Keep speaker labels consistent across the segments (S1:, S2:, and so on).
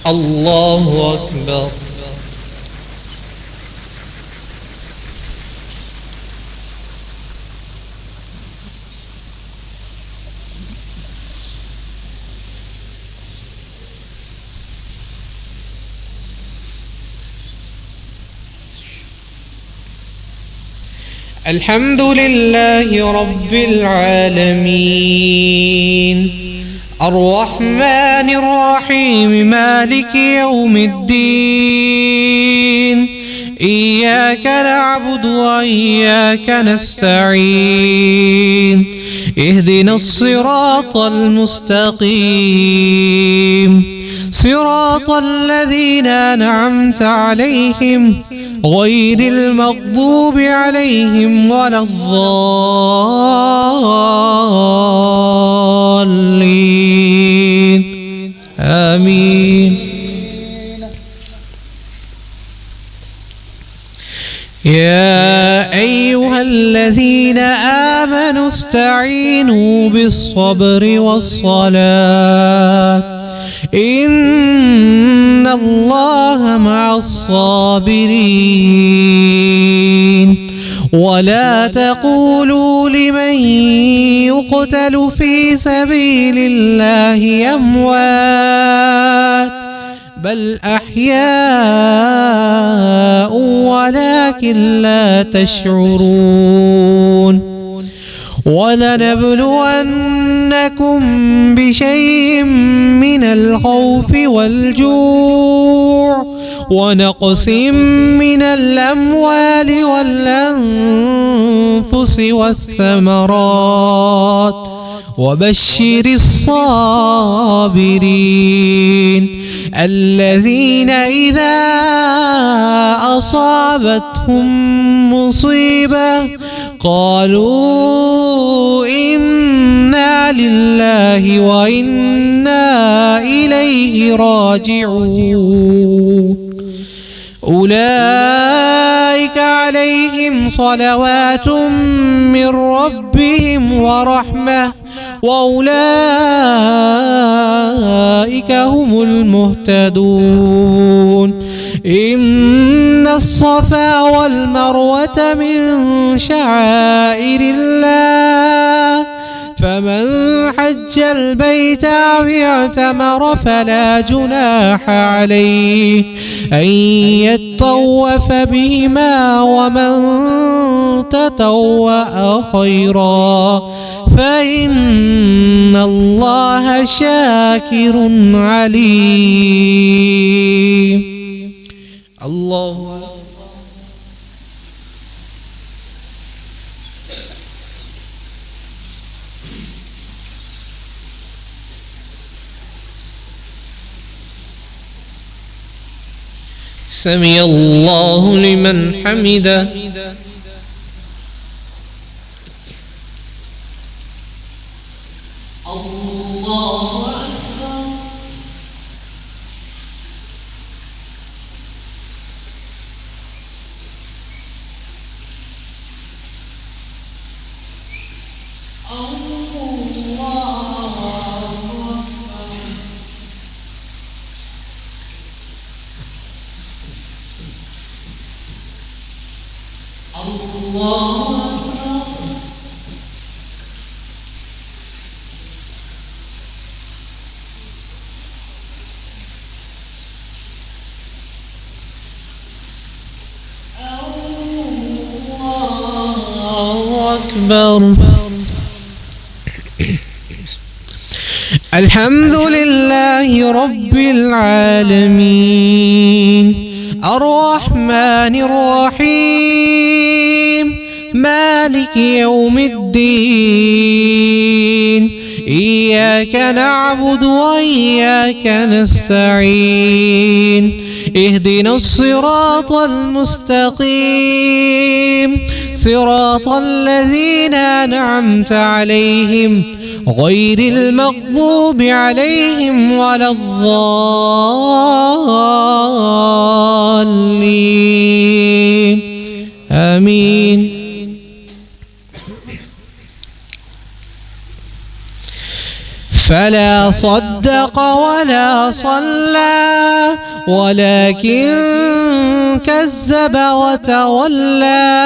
S1: الله أكبر. الحمد لله رب العالمين الرحمن الرحيم مالك يوم الدين إياك نعبد وإياك نستعين اهدنا الصراط المستقيم صراط الذين أنعمت عليهم غير المغضوب عليهم ولا الضالين آمين. يا أيها الذين آمنوا استعينوا بالصبر والصلاة إن الله مع الصابرين. ولا تقولوا لمن يقتل في سبيل الله أموات بل أحياء ولكن لا تشعرون. ولنبلونكم بشيء من الخوف والجوع ونقص من الأموال والأنفس والثمرات وبشر الصابرين الذين إذا أصابتهم مصيبة قالوا إنا لله وإنا إليه راجعون. أولئك عليهم صلوات من ربهم ورحمة وأولئك هم المهتدون. إن الصفا والمروة من شعائر الله فمن حج البيت أو اعتمر فلا جناح عليه أن يطوف بهما ومن تطوع خيرا فإن الله شاكر عليم. الله سمع الله لمن حمده. الله أكبر. أكبر. الحمد لله رب العالمين الرحمن الرحيم مالك يوم الدين إياك نعبد وإياك نستعين اهدنا الصراط المستقيم صراط الذين أنعمت عليهم غير المغضوب عليهم ولا الضالين آمين. فلا صدق ولا صلى ولكن كذب وتولى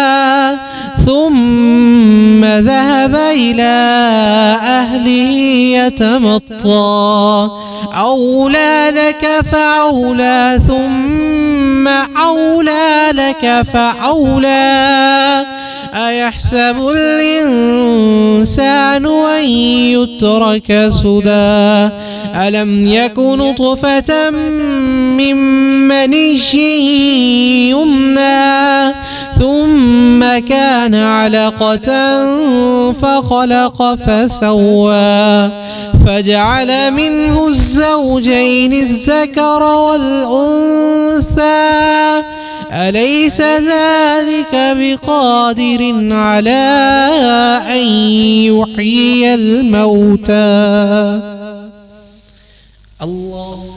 S1: ثم ذهب إلى أهله يتمطى أولى لك فأولى ثم أولى لك فأولى أيحسب الإنسان أن يترك سدى ألم يك نطفة من مني يمنى ثم كان علقة فخلق فسوى فجعل منه الزوجين الذكر والأنثى أليس ذلك بقادر على أن يحيي الموتى الله